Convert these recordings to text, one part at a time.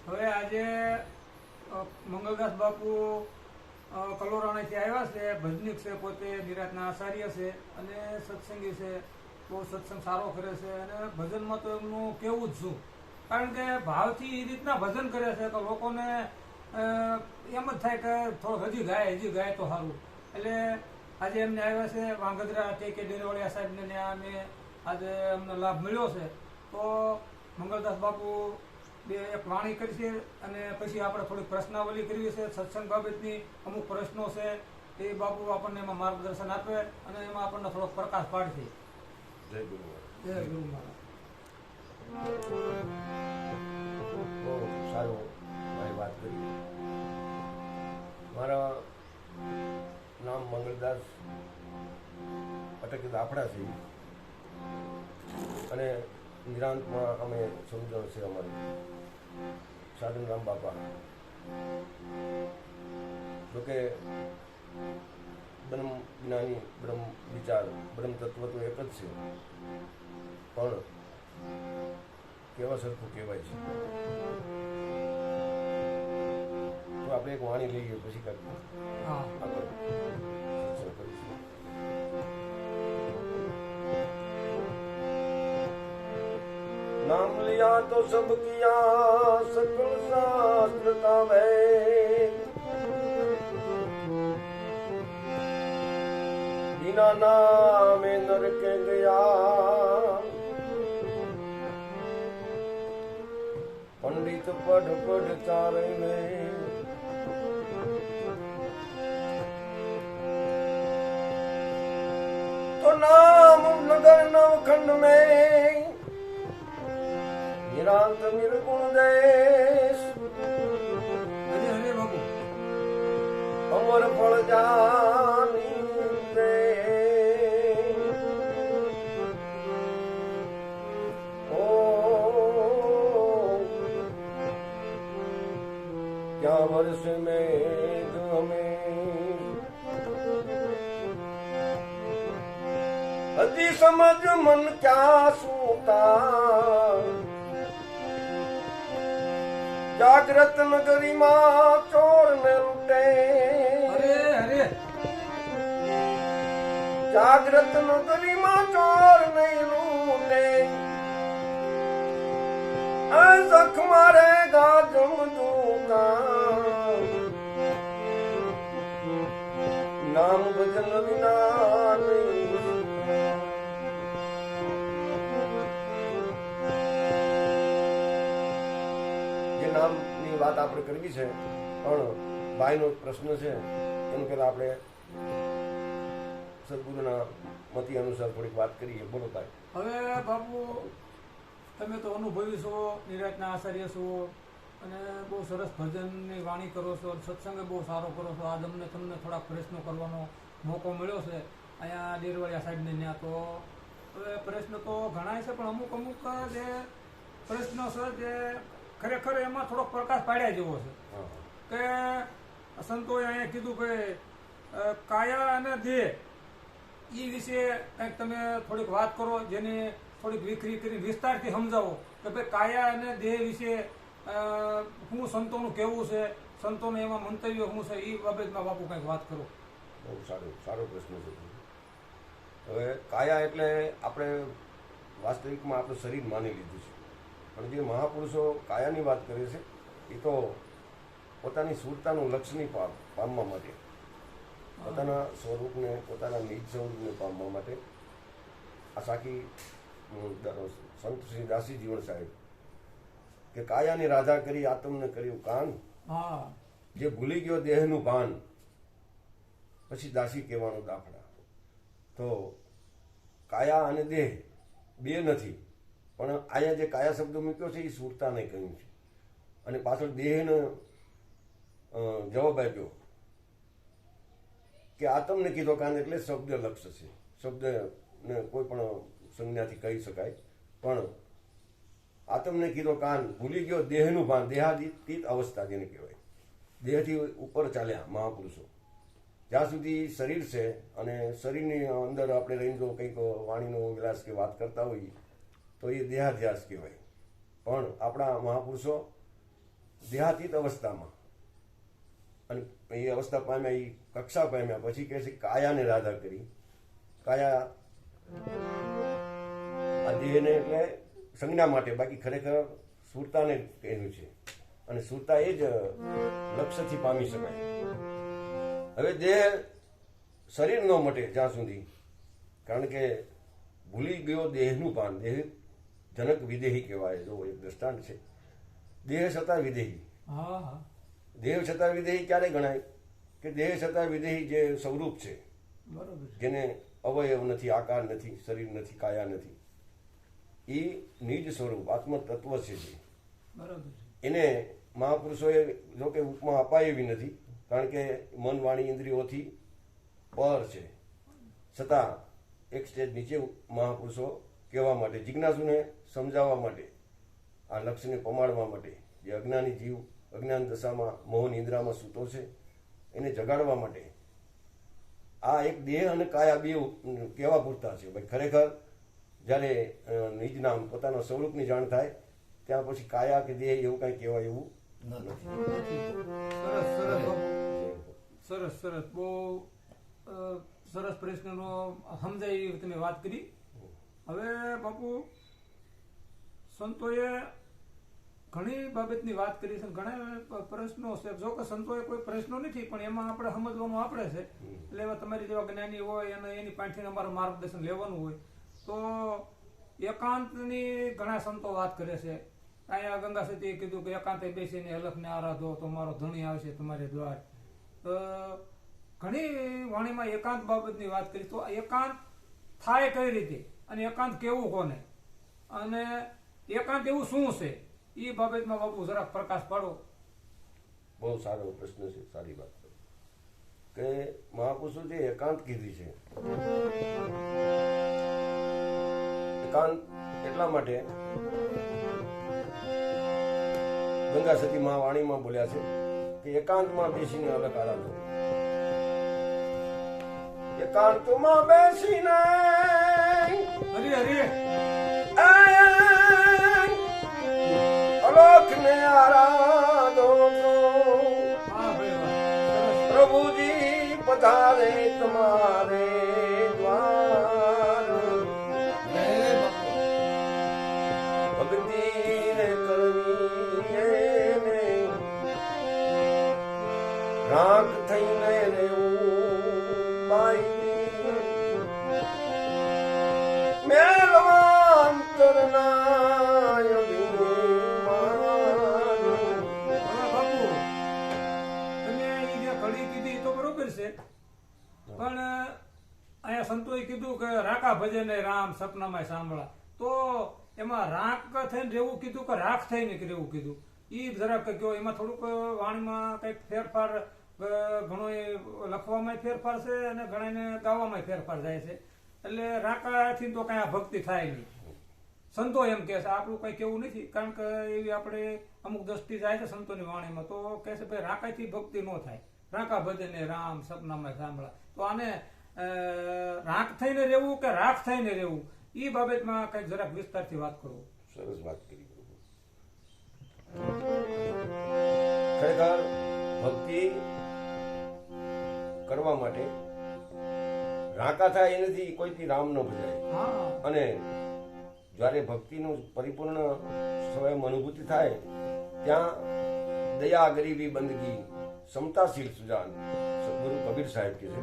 હવે આજે મંગલદાસ બાપુ કલોરાણાથી આવ્યા છે, ભજનીક છે, પોતે નિરાતના આચાર્ય છે અને સત્સંગી છે. બહુ સત્સંગ સારો કરે છે અને ભજનમાં તો એમનું કેવું જ છું, કારણ કે ભાવથી એ રીતના ભજન કરે છે તો લોકોને એમ જ થાય કે થોડું હજી ગાય તો સારું. એટલે આજે એમને આવ્યા છે વાંગધ્રા ટેકે ડેરવાળિયા સાહેબને ત્યાં અમે આજે અમને લાભ મળ્યો છે. તો મંગલદાસ બાપુ એક વાણી કરી છે અને પછી આપણે થોડીક પ્રશ્નાવલી કરવી છે. સત્સંગ બાબતની અમુક પ્રશ્નો છે એ બાપુ આપણને એમાં માર્ગદર્શન આપે અને એમાં આપણને થોડોક પ્રકાશ પાડશે. જય ગુરુ મહારાજ. જય ગુરુ મહારાજ. બહુ સારું મારી વાત કરી. મારા નામ મંગલદાસ અટક દાફડા છે અને નિરાંતમાં અમે સમજણ છે અમારી સાધન રામ બાપા. જોકે બ્રહ્મ જ્ઞાની, બ્રહ્મ વિચાર, બ્રહ્મ તત્વ તો એક જ છે, પણ કેવા સરખું કહેવાય છે. તો આપણે એક વાણી લઈએ પછી કાઢીએ આગળ સત્સંગ કરીશું. नाम लिया तो सब किया सकल शास्त्र का वैद, बिना नामे नरक गया, पंडित पढ़ चारे में, तो नाम नगर नवखंड में निरांत निर्गुण देश, अमर फल जानी दे। ओ क्या वर्ष में हमें अति समझ मन क्या सूता, जागृत नगरी माँ चोर न लुटे, जागृत नगरी माँ चोर नहीं लूटे, जख मारेगा जमदूका, नाम भजन विना नहीं। નામની વાત આપણે કરવી છે, પણ ભાઈનો પ્રશ્ન છે એનું પહેલા આપણે સદગુરુના મતી અનુસાર થોડીક વાત કરીએ. બોલો ભાઈ. હવે બાપુ, તમે તો અનુભવી છો, નિરાતના આચાર્ય છો અને બહુ સરસ ભજનની વાણી કરો છો, સત્સંગ બહુ સારો કરો છો. આજ અમને તમને થોડાક પ્રશ્નો કરવાનો મોકો મળ્યો છે અહીંયા ડેરવાળિયા સાહેબને ત્યાં. તો હવે પ્રશ્ન તો ઘણા છે, પણ અમુક જે પ્રશ્નો છે જે ખરેખર એમાં થોડોક પ્રકાશ પાડ્યા જેવો છે કે સંતોએ અહીંયા કીધું કે કાયા અને દેહ એ વિશે કંઈક તમે થોડીક વાત કરો, જેને થોડીક વિખરી કરી વિસ્તારથી સમજાવો કે ભાઈ કાયા અને દેહ વિશે શું સંતોનું કહેવું છે, સંતોને એમાં મંતવ્ય શું છે, એ બાબતમાં બાપુ કંઈક વાત કરો. બહુ સારો પ્રશ્ન છે. હવે કાયા એટલે આપણે વાસ્તવિકમાં આપણું શરીર માની લીધું છે, પણ જે મહાપુરુષો કાયાની વાત કરે છે એ તો પોતાની સુરતાનું લક્ષ્યની પામવા માટે, પોતાના સ્વરૂપને, પોતાના નિજ સ્વરૂપને પામવા માટે આ સાખી સંત શ્રી દાસી જીવન સાહેબ કે કાયાની રાધા કરી આત્મને કર્યું કાન, જે ભૂલી ગયો દેહનું ભાન, પછી દાસી કહેવાનું દાફડા. તો કાયા અને દેહ બે નથી, પણ અહીંયા જે કાયા શબ્દ મૂક્યો છે એ સુરતાને કહ્યું છે અને પાછળ દેહનો જવાબ આપ્યો કે આત્મને કીધો કાન એટલે શબ્દ લક્ષ્ય છે. શબ્દને કોઈ પણ સંજ્ઞાથી કહી શકાય, પણ આત્મને કીધો કાન, ભૂલી ગયો દેહનું ભાન, દેહાતીત અવસ્થા જેને કહેવાય. દેહથી ઉપર ચાલ્યા મહાપુરુષો. જ્યાં સુધી શરીર છે અને શરીરની અંદર આપણે રહીને જો કંઈક વાણીનો વિલાસ કે વાત કરતા હોઈએ તો એ દેહાધ્યાસ કહેવાય. પણ આપણા મહાપુરુષો દેહાતીત અવસ્થામાં, અને એ અવસ્થા પામ્યા, એ કક્ષા પામ્યા પછી કહે છે કાયાને રાધા કરી. કાયા આ દેહને એટલે સંજ્ઞા માટે, બાકી ખરેખર સુરતાને કહ્યું છે, અને સુરતા એ જ લક્ષ્યથી પામી શકાય. હવે દેહ શરીર ન મટે જ્યાં સુધી, કારણ કે ભૂલી ગયો દેહનું પાન. દેહ જનક વિદેહી કહેવાય. જો એક દ્રષ્ટાંત છે, દેહ છતાં વિદેહી. હા હા દેહ છતાં વિદેહી ક્યારે ગણાય? કે દેહ છતાં વિદેહી જે સ્વરૂપ છે, બરોબર છે. જેને અવયવ નથી, આકાર નથી, શરીર નથી, કાયા નથી, એ નિજ સ્વરૂપ આત્મ તત્વ છે જે. બરોબર છે. એને મહાપુરુષોએ જો કે ઉપમા અપાય એવી નથી, કારણ કે મન વાણી ઇન્દ્રિયોથી પર છે, છતાં એક સ્ટેજ નીચે મહાપુરુષો કહેવા માટે, જિજ્ઞાસુને સમજાવવા માટે, આ લક્ષ્યને પમાડવા માટે, જે અજ્ઞાની જીવ અજ્ઞાન દશામાં મોહ નિંદ્રામાં સૂતો છે, એને જગાડવા માટે આ એક દેહ અને કાયા બે કેવા પૂરતા છે. ભાઈ ખરેખર જ્યારે નિજ નામ પોતાના સ્વરૂપની જાણ થાય ત્યાં પછી કાયા કે દેહ એવું કાંઈ કહેવાય એવું નથી. સરસ સરસ બાપુ. સરસ સરસ. બહુ સરસ પ્રશ્નનો સમજાય એવી તમે વાત કરી. હવે બાપુ, સંતોએ ઘણી બાબતની વાત કરી છે, ઘણા પ્રશ્નો છે. જો કે સંતોએ કોઈ પ્રશ્નો નથી, પણ એમાં આપણે સમજવાનું આપણે છે. એટલે એવા તમારી જેવા જ્ઞાની હોય અને એની પાસેથી અમારું માર્ગદર્શન લેવાનું હોય તો એકાંતની ઘણા સંતો વાત કરે છે. અહીંયા ગંગા સતીએ કીધું કે એકાંતે બેસીને અલખને આરાધો તો મારો ધણી આવશે તમારે દ્વાર. ઘણી વાણીમાં એકાંત બાબતની વાત કરી. તો એકાંત થાય કઈ રીતે, અને એકાંત કેવું કોને, અને એકાંત એવું શું છે, એ બાબતમાં બાપુ જરાક પ્રકાશ પાડો. બહુ સારો પ્રશ્ન છે, સારી વાત કે મહાપુરુષો જે એકાંત કીધી છે, એકાંત એટલા માટે ગંગા સતી મહાવાણીમાં બોલ્યા છે કે એકાંતમાં બેસીને અલગ આરાધો. એકાંતમાં બેસીને હરી હરી અલખને આરાધો. હા ભાઈ વાહ. પ્રભુજી પધારે તમારે દ્વાર. ભક્તિ રે કરવી એને રાગ થઈને રેવું બાઈ. મેલવાંતરના અભિમાન. બાપુ તમે એ જે ઘડી કીધી તો બરોબર છે, પણ અહીંયા સંતોએ કીધું કે રાકા ભજને રામ સપનામાં સાંભળા. તો એમાં રાક થઈને રહેવું કીધું કે રાખ થઈને રહેવું કીધું, એ જરાક કહો. એમાં થોડુંક વાણીમાં કંઈક ફેરફાર, ઘણો એ લખવામાં ફેરફાર છે અને ઘણાને ગાવામાં ફેરફાર જાય છે. એટલે રાકાથી તો કાંઈ આ ભક્તિ થાય નહીં. સંતો એમ કહે છે, આપણું કંઈ કેવું નથી, કારણ કે એવી આપણે અમુક દ્રષ્ટિ જાય છે સંતોની વાણીમાં, તો કહે છે ભાઈ રાકાથી ભક્તિ ન થાય, રાકા ભજને રામ સપનામાં સાંભળા. તો આને રાખ થઈને રહેવું કે રાખ થઈને રહેવું, એ બાબતમાં કંઈક જરાક વિસ્તારથી વાત કરો. સરસ વાત કરી. ખરેખર ભક્તિ કરવા માટે રાકા થાય એનાથી કોઈથી રામ ન ભજાય. હા અને જ્યારે ભક્તિનું પરિપૂર્ણ સ્વયં અનુભૂતિ થાય ત્યાં દયા, ગરીબી, બંદગી, સમતાશીલ સુજાન, સદગુરુ કબીર સાહેબ કહે છે.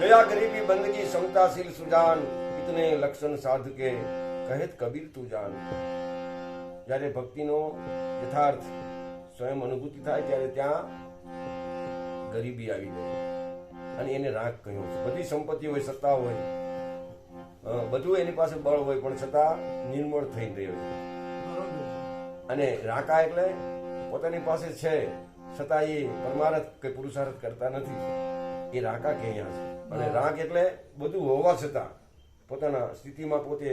દયા, ગરીબી, બંદગી, સમતાશીલ સુજાન, ઇતને લક્ષણ સાધ કે કહેત કબીર તું જાન. જ્યારે ભક્તિનો યથાર્થ સ્વયં અનુભૂતિ થાય ત્યારે ત્યાં ગરીબી આવી જાય અને એને રાગ કહ્યું છે. બધી સંપત્તિ હોય, સત્તા હોય, બધું એની પાસે બળ હોય, પણ છતાં નિર્મળ થઈ રહ્યો છે. અને રાકા એટલે પોતાની પાસે છે છતાં એ પરમાર્થ કે પુરુષાર્થ કરતા નથી, એ રાકા કહ્યા છે. અને રાગ એટલે બધું હોવા છતાં પોતાના સ્થિતિમાં પોતે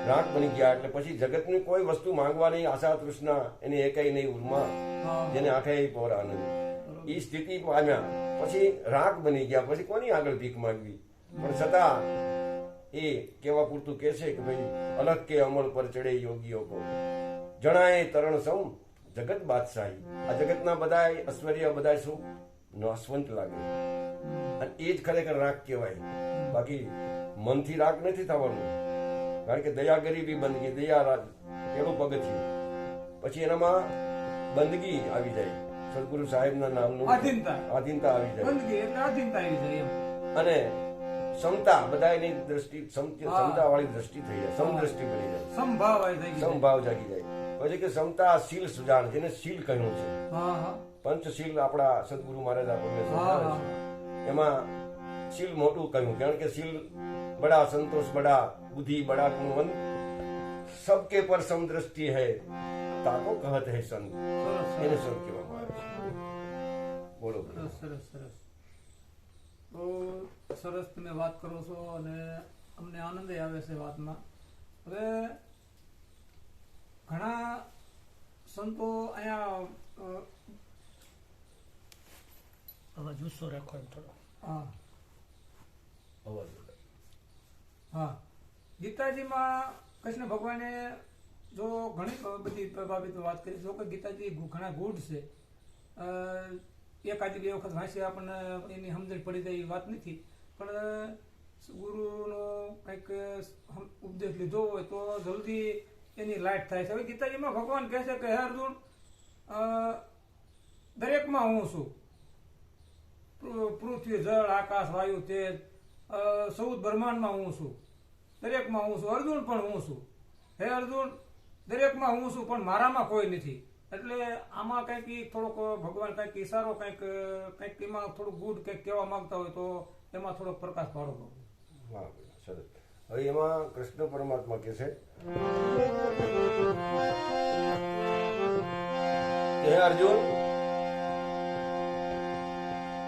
રાગ બની ગયા. એટલે પછી જગતની કોઈ વસ્તુ માંગવાની આશા તૃષ્ણા એની એકેય નહીં ઉર્મા, જેને આંખે પોર આનંદ, એ સ્થિતિ પામ્યા પછી રાગ બની ગયા. પછી કોની આગળ ભીખ માંગવી, પણ છતાં એ કેવા પૂરતું કહે છે કે ભાઈ અલગ કે અમલ પર ચડે યોગીઓ કો જણાય તરણ સમ જગત બાદશાહી. આ જગતના બધા ઐશ્વર્ય બધા શું નાશવંત લાગે અને એ જ ખરેખર રાગ કહેવાય. બાકી મનથી રાગ નથી થવાનું. કારણ કે દયા ગરીબી બંદગી, દયા રાગ પેલું પગથિયું. પછી એનામાં બંદગી આવી જાય, સદગુરુ સાહેબના નામનું આધીનતા આવી જાય બંદગી એટલે આધીનતા આવી જાય એમ. અને સમતા બધાની દ્રષ્ટિ સમતા વાળી દ્રષ્ટિ થઈ જાય, સમદ્રષ્ટિ બની જાય, સમભાવ આવી જાય. સમભાવ જાગી જાય. પછી કે સમતા શીલ સુજાન, જેને શીલ કહ્યું છે. હા હા પંચશીલ આપણા સદગુરુ મહારાજ આપણને સમજાવે છે. એમાં શીલ મોટું કહ્યું, કારણ કે શીલ બડા, સંતોષ બડા, બુद्धि बड़ा, गुणवंत सबके पर समदृष्टि है, ताको कहत है संत. એને સંત કહેવામાં આવે છે. બોલો. સરસ સરસ સરસ. તો સરસ તમે વાત કરો છો અને અમને આનંદ આવે છે વાતમાં. હવે ઘણા સંતો અહીંયા હવે જુસ્સો રાખો એમ થોડો. હા અવાજ. હા ગીતાજીમાં કૃષ્ણ ભગવાને જો ઘણી બધી બાબતો વાત કરી. જો કે ગીતાજી ઘણા ગુડ છે. એકાદી બે વખત વાંચી આપણને એની સમજણ પડી જાય એ વાત નથી, પણ ગુરુનો કંઈક ઉપદેશ લીધો હોય તો જલ્દી એની લાઈટ થાય છે. હવે ગીતાજીમાં ભગવાન કહે છે કે હે અર્જુન, દરેકમાં હું છું. પૃથ્વી, જળ, આકાશ, વાયુ, તેજ, ચૌદ બ્રહ્માંડમાં હું છું. દરેકમાં હું છું. અર્જુન પણ હું છું. હે અર્જુન, દરેકમાં હું છું પણ મારામાં કોઈ નથી. એટલે આમાં કંઈક થોડોક ભગવાન કંઈક ઈશારો કંઈક એમાં થોડુંક ગુડ કંઈક કહેવા માંગતા હોય તો એમાં થોડોક પ્રકાશ પાડો. હા સરસ. હવે એમાં કૃષ્ણ પરમાત્મા કહે છે કે હે અર્જુન,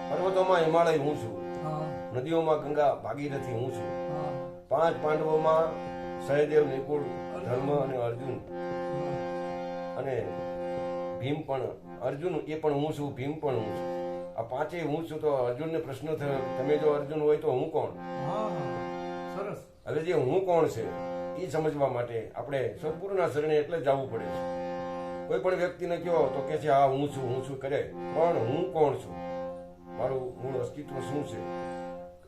પર્વતોમાં હિમાલય હું છું, નદીઓમાં ગંગા ભાગીરથી હું છું, 5 પાંડવોમાં સહદેવ, નિકુળ, ધર્મ અને અર્જુન અને ભીમ પણ. અર્જુન એ પણ હું છું, ભીમ પણ હું છું. આ પાંચેય હું છું. તો અર્જુનને પ્રશ્ન થયો, તમે જો અર્જુન હોય તો હું કોણ? સરસ. હવે જે હું કોણ છે એ સમજવા માટે આપણે સદગુરુના શરણે એટલે જવું પડે છે. કોઈ પણ વ્યક્તિને કહો તો કે છે હા હું છું કરે, પણ હું કોણ છું, મારું મૂળ અસ્તિત્વ શું છે?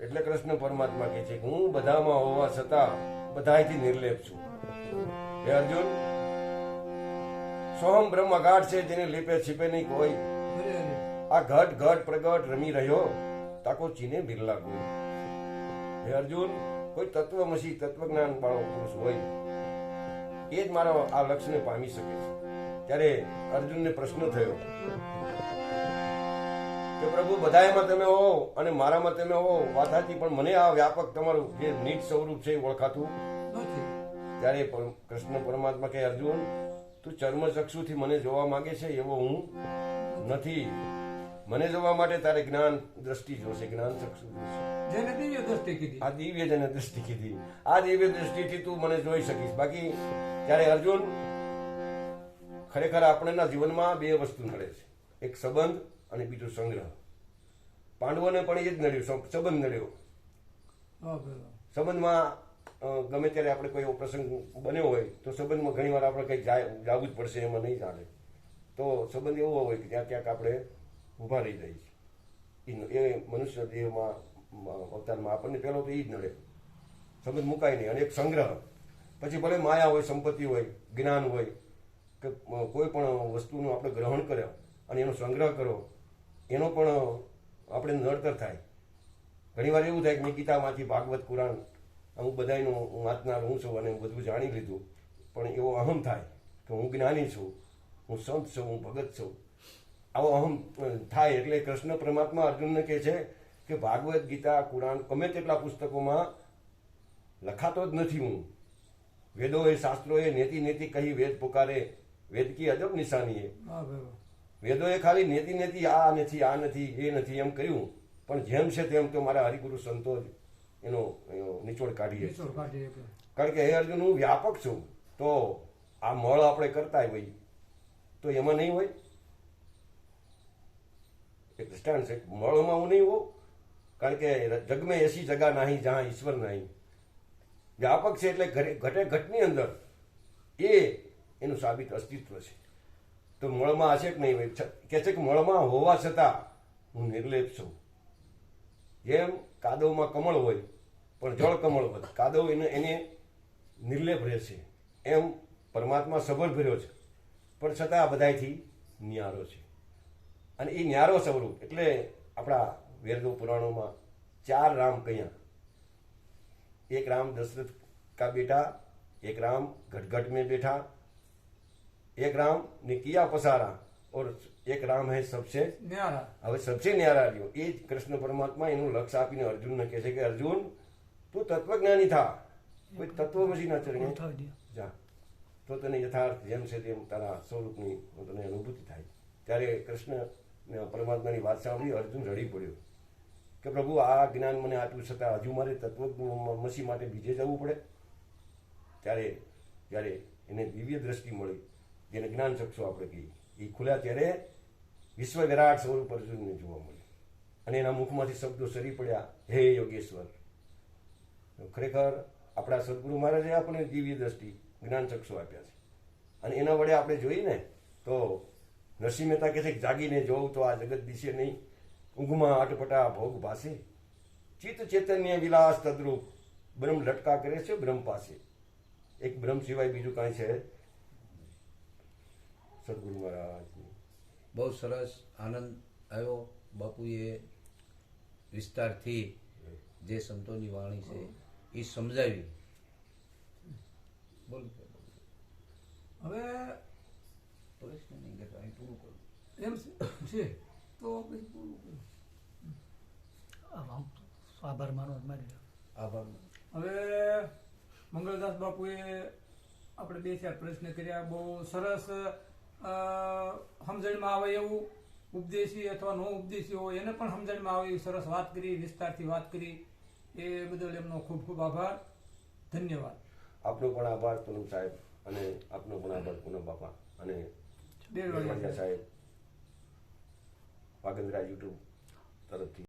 એટલે કૃષ્ણ પરમાત્મા કહે છે કે હું બધામાં હોવા છતાં બધાથી નિર્લેપ છું. હે અર્જુન, સોહમ બ્રહ્મ અગાઢ છે, જેને લીપે છીપે નહીં કોઈ. આ ઘટ ઘટ પ્રગટ રમી રહ્યો, તાકો ચીને બિરલા કોઈ. હે અર્જુન, કોઈ તત્વમસી તત્વજ્ઞાન વાળો પુરુષ હોય એ જ મારા આ લક્ષ્યને પામી શકે છે. ત્યારે અર્જુનને પ્રશ્ન થયો કે પ્રભુ બધાયમાં તમે હો અને મારામાં તમે હો, વાત સાચી, પણ મને આ વ્યાપક તમારું જે નીચ સ્વરૂપ છે એ ઓળખાતું નથી. ત્યારે કૃષ્ણ પરમાત્મા કહે અર્જુન, તું ચર્મ ચક્ષુથી મને જોવા માંગે છે એવો હું નથી. મને જોવા માટે તારે જ્ઞાન દ્રષ્ટિ જોશે, જ્ઞાન ચક્ષુ જોશે. જેને દિવ્ય દ્રષ્ટિ કીધી, આ દિવ્ય જેને દ્રષ્ટિ કીધી, આ દિવ્ય દ્રષ્ટિથી તું મને જોઈ શકીશ. બાકી ત્યારે અર્જુન, ખરેખર આપણેના જીવનમાં બે વસ્તુ નડે છે, એક સંબંધ અને બીજો સંગ્રહ. પાંડવોને પણ એ જ નડ્યું, સંબંધ નડ્યો. સંબંધમાં ગમે ત્યારે આપણે કોઈ એવો પ્રસંગ બન્યો હોય તો સંબંધમાં ઘણી વાર આપણે કંઈક જવું જ પડશે, એમાં નહીં ચાલે. તો સંબંધ એવો હોય કે ત્યાં ક્યાંક આપણે ઊભા રહી જાય છે. એ મનુષ્ય દેહમાં અવતારમાં આપણને પહેલો તો એ જ નડે, સંબંધ મુકાય નહીં. અને એક સંગ્રહ, પછી ભલે માયા હોય, સંપત્તિ હોય, જ્ઞાન હોય, કે કોઈ પણ વસ્તુનું આપણે ગ્રહણ કર્યો અને એનો સંગ્રહ કરો, એનો પણ આપણે નડતર થાય. ઘણી વાર એવું થાય કે મેં ગીતામાંથી ભાગવત પુરાણ અમુક બધાનું વાંચનાર હું છું અને બધું જાણી લીધું, પણ એવો અહમ થાય કે હું જ્ઞાની છું, હું સંત છું, હું ભગત છું. આવો અહમ થાય એટલે કૃષ્ણ પરમાત્મા અર્જુનને કહે છે કે ભાગવત ગીતા કુરાન ગમે તેટલા પુસ્તકોમાં લખાતો જ નથી હું. વેદોએ શાસ્ત્રોએ નેતિ નેતિ કહી વેદ પુકારે, વેદ કી અજબ નિશાની. વેદોએ ખાલી નેતિ નેતિ આ નથી, આ નથી, એ નથી એમ કર્યું, પણ જેમ છે તેમ તો મારા હરિગુરુ સંતો જ એનો નિચોડ કાઢીએ. કારણ કે હે અર્જુન, હું વ્યાપક છું. તો આ મળ આપણે કરતા હોય તો એમાં નહીં હોય. એક દૃષ્ટાંત છે, મળમાં હું નહીં હોઉં. કારણ કે જગ મેં એસી જગા નહીં જહાં ઈશ્વર નહીં. વ્યાપક છે એટલે ઘટે ઘટની અંદર એ એનું સાબિત અસ્તિત્વ છે. તો મળમાં હશે કે નહીં હોય, કહે છે કે મળમાં હોવા છતાં હું નિર્લેપ છું. જેમ કાદવમાં કમળ હોય પણ જળ કમળ હોય, કાદવ એને નિર્લેપ રહેશે, એમ પરમાત્મા સબર ભર્યો છે પણ છતાં બધાયથી ન્યારો છે. અને એ ન્યારો સ્વરૂપ એટલે આપણા વેદો પુરાણોમાં 4 રામ કહ્યા. એક રામ દશરથ का बेटा, एक राम घटघट में बैठा, एक राम ने किया पसारा और एक राम है सबसे ન્યારા. હવે સબસે ન્યારા રહ્યો. એ જ કૃષ્ણ પરમાત્મા એનું લક્ષ્ય આપીને અર્જુનને કહે છે કે અર્જુન તું તત્વજ્ઞાની થા, કોઈ તત્વમસી ના ચરણે ઉઠાવી દે. જા, તો તને યથાર્થ જેમ છે તેમ તારા સ્વરૂપની તને અનુભૂતિ થાય. ત્યારે કૃષ્ણ પરમાત્માની વાત સાંભળી અર્જુન રડી પડ્યો કે પ્રભુ આ જ્ઞાન મને આટલું છતાં હજુ મારે તત્વમસી માટે બીજે જવું પડે. ત્યારે એને દિવ્ય દ્રષ્ટિ મળી, જેને જ્ઞાન ચક્ષુ આપણે કહીએ, એ ખુલ્યા ત્યારે વિશ્વ વિરાટ સ્વરૂપ અર્જુનને જોવા મળ્યું અને એના મુખમાંથી શબ્દો સરી પડ્યા, હે યોગેશ્વર. ખરેખર આપણા સદગુરુ મહારાજે આપણને દિવ્ય દ્રષ્ટિ જ્ઞાન ચક્ષુ આપ્યા છે અને એના વડે આપણે જોઈએ ને તો નરસિંહ મહેતા કહે છે કે જાગીને જોઉં તો આ જગત દિશે નહીં, ઊંઘમાં અટપટા ભોગ ભાસે, ચિત્ત ચૈતન્ય વિલાસ તદ્રુપ, બ્રહ્મ લટકા કરે છે બ્રહ્મ પાસે. એક બ્રહ્મ સિવાય બીજું કાંઈ છે સદગુરુ મહારાજની. બહુ સરસ આનંદ આવ્યો. બાપુએ વિસ્તારથી જે સંતોની વાણી છે એ સમજાવી. બોલ હવે પ્રશ્ન નહીં કહેતો, અહીં પૂરું કરું. એમ છે તો પછી પૂરું કરું. આભાર માનો મારી આભાર. હવે મંગળદાસ બાપુએ આપણે 2-4 પ્રશ્ન કર્યા, બહુ સરસ સમજણમાં આવે એવું ઉપદેશી અથવા નો ઉપદેશી હોય એને પણ સમજણમાં આવે એવી સરસ વાત કરી, વિસ્તારથી વાત કરી, એ બદલ એમનો ખૂબ ખૂબ આભાર, ધન્યવાદ. આપનો પણ આભાર પૂનમ સાહેબ, અને આપનો પણ આભાર પૂનમ બાપા અને દેવળિયા સાહેબ વાગંદ્રા યુટ્યુબ તરફથી.